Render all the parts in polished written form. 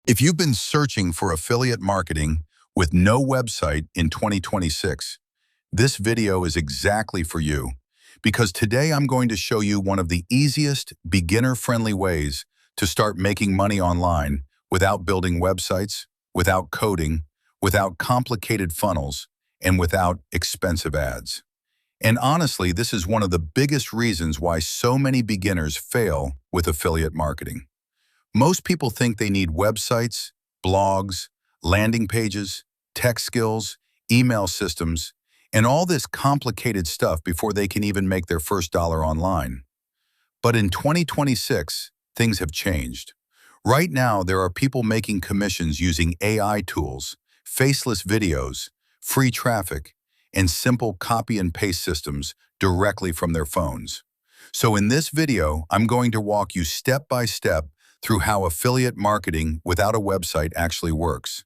If you've been searching for affiliate marketing with no website in 2026, this video is exactly for you, because today I'm going to show you one of the easiest, beginner-friendly ways to start making money online without building websites, without coding, without complicated funnels, and without expensive ads. And honestly, this is one of the biggest reasons why so many beginners fail with affiliate marketing. Most people think they need websites, blogs, landing pages, tech skills, email systems, and all this complicated stuff before they can even make their first dollar online. But in 2026, things have changed. Right now, there are people making commissions using AI tools, faceless videos, free traffic, and simple copy and paste systems directly from their phones. So in this video, I'm going to walk you step by step through how affiliate marketing without a website actually works,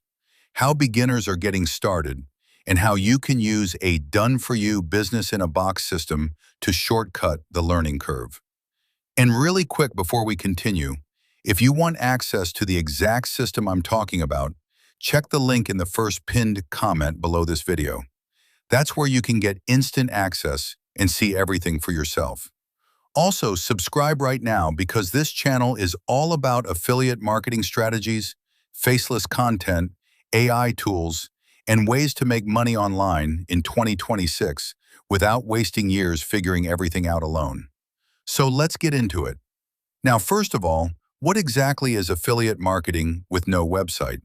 how beginners are getting started, and how you can use a done-for-you business-in-a-box system to shortcut the learning curve. And really quick before we continue, if you want access to the exact system I'm talking about, check the link in the first pinned comment below this video. That's where you can get instant access and see everything for yourself. Also, subscribe right now because this channel is all about affiliate marketing strategies, faceless content, AI tools, and ways to make money online in 2026 without wasting years figuring everything out alone. So let's get into it. Now, first of all, what exactly is affiliate marketing with no website?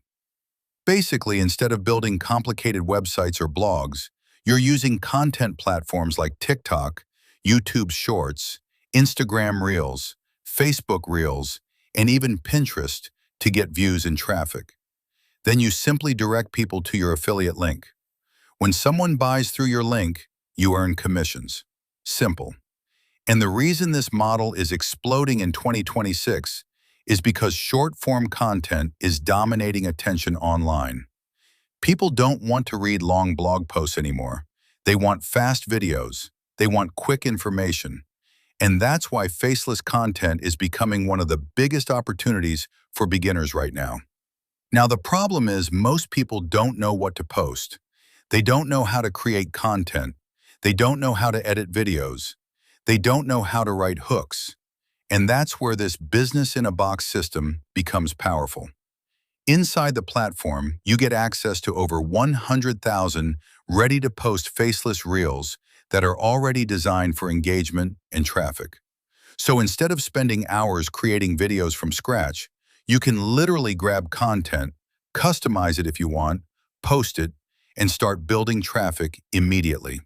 Basically, instead of building complicated websites or blogs, you're using content platforms like TikTok, YouTube Shorts, Instagram Reels, Facebook Reels, and even Pinterest to get views and traffic. Then you simply direct people to your affiliate link. When someone buys through your link, you earn commissions. Simple. And the reason this model is exploding in 2026 is because short-form content is dominating attention online. People don't want to read long blog posts anymore. They want fast videos. They want quick information. And that's why faceless content is becoming one of the biggest opportunities for beginners right now. Now, the problem is most people don't know what to post. They don't know how to create content. They don't know how to edit videos. They don't know how to write hooks. And that's where this business-in-a-box system becomes powerful. Inside the platform, you get access to over 100,000 ready-to-post faceless reels that are already designed for engagement and traffic. So instead of spending hours creating videos from scratch, you can literally grab content, customize it if you want, post it, and start building traffic immediately.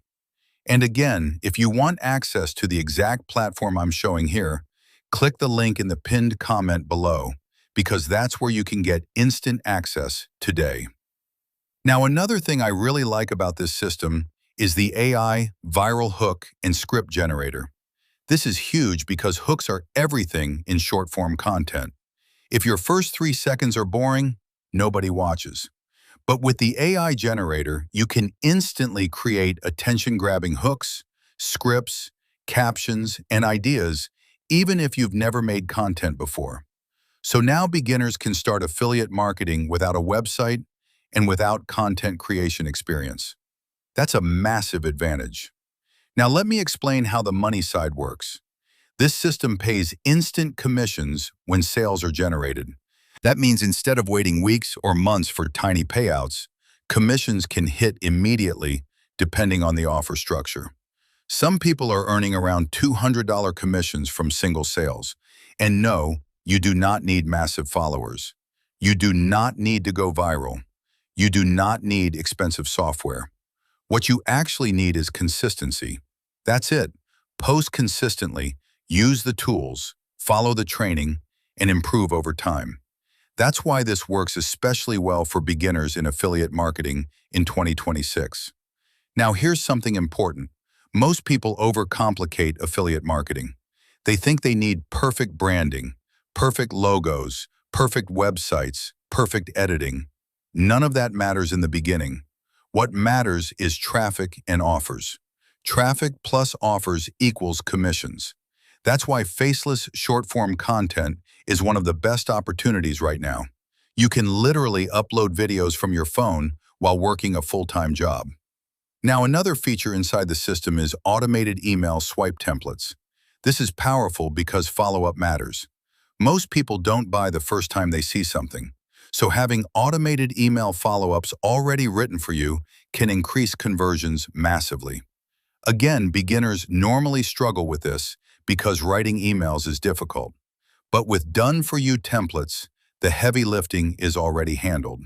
And again, if you want access to the exact platform I'm showing here, click the link in the pinned comment below, because that's where you can get instant access today. Now, another thing I really like about this system is the AI viral hook and script generator. This is huge because hooks are everything in short-form content. If your first 3 seconds are boring, nobody watches. But with the AI generator, you can instantly create attention-grabbing hooks, scripts, captions, and ideas, even if you've never made content before. So now beginners can start affiliate marketing without a website and without content creation experience. That's a massive advantage. Now let me explain how the money side works. This system pays instant commissions when sales are generated. That means instead of waiting weeks or months for tiny payouts, commissions can hit immediately depending on the offer structure. Some people are earning around $200 commissions from single sales. And no, you do not need massive followers. You do not need to go viral. You do not need expensive software. What you actually need is consistency. That's it. Post consistently, use the tools, follow the training, and improve over time. That's why this works especially well for beginners in affiliate marketing in 2026. Now, here's something important. Most people overcomplicate affiliate marketing. They think they need perfect branding, perfect logos, perfect websites, perfect editing. None of that matters in the beginning. What matters is traffic and offers. Traffic plus offers equals commissions. That's why faceless short-form content is one of the best opportunities right now. You can literally upload videos from your phone while working a full-time job. Now, another feature inside the system is automated email swipe templates. This is powerful because follow-up matters. Most people don't buy the first time they see something, so having automated email follow-ups already written for you can increase conversions massively. Again, beginners normally struggle with this because writing emails is difficult. But with done-for-you templates, the heavy lifting is already handled.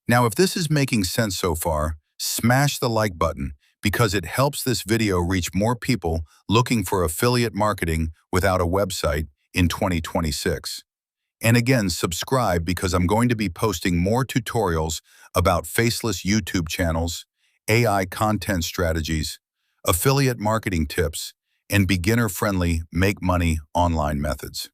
Now, if this is making sense so far, smash the like button because it helps this video reach more people looking for affiliate marketing without a website in 2026. And again, subscribe because I'm going to be posting more tutorials about faceless YouTube channels, AI content strategies, affiliate marketing tips, and beginner-friendly make money online methods.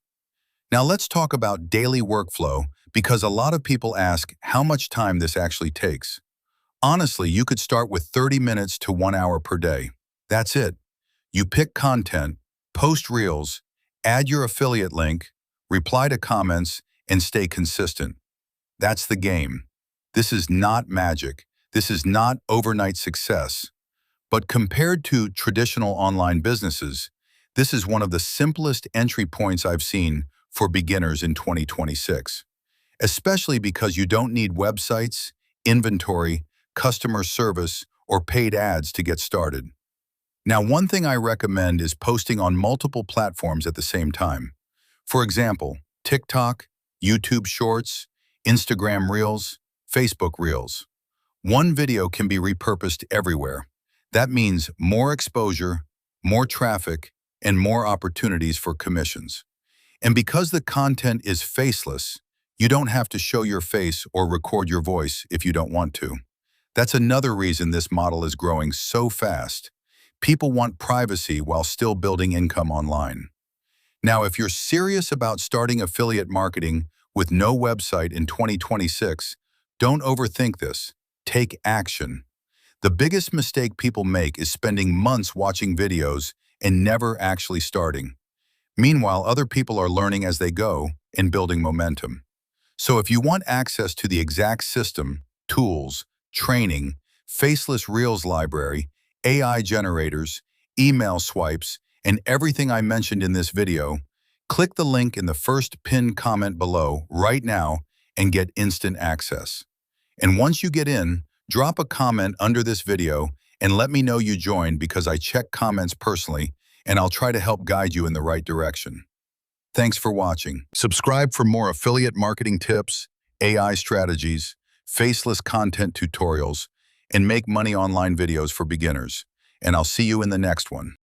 Now let's talk about daily workflow because a lot of people ask how much time this actually takes. Honestly, you could start with 30 minutes to 1 hour per day. That's it. You pick content, post reels, add your affiliate link, reply to comments, and stay consistent. That's the game. This is not magic. This is not overnight success. But compared to traditional online businesses, this is one of the simplest entry points I've seen for beginners in 2026, especially because you don't need websites, inventory, customer service, or paid ads to get started. Now, one thing I recommend is posting on multiple platforms at the same time. For example, TikTok, YouTube Shorts, Instagram Reels, Facebook Reels. One video can be repurposed everywhere. That means more exposure, more traffic, and more opportunities for commissions. And because the content is faceless, you don't have to show your face or record your voice if you don't want to. That's another reason this model is growing so fast. People want privacy while still building income online. Now, if you're serious about starting affiliate marketing with no website in 2026, don't overthink this. Take action. The biggest mistake people make is spending months watching videos and never actually starting. Meanwhile, other people are learning as they go and building momentum. So if you want access to the exact system, tools, training, faceless Reels library, AI generators, email swipes, and everything I mentioned in this video, click the link in the first pinned comment below right now and get instant access. And once you get in, drop a comment under this video and let me know you joined because I check comments personally and I'll try to help guide you in the right direction. Thanks for watching. Subscribe for more affiliate marketing tips, AI strategies, faceless content tutorials, and make money online videos for beginners. And I'll see you in the next one.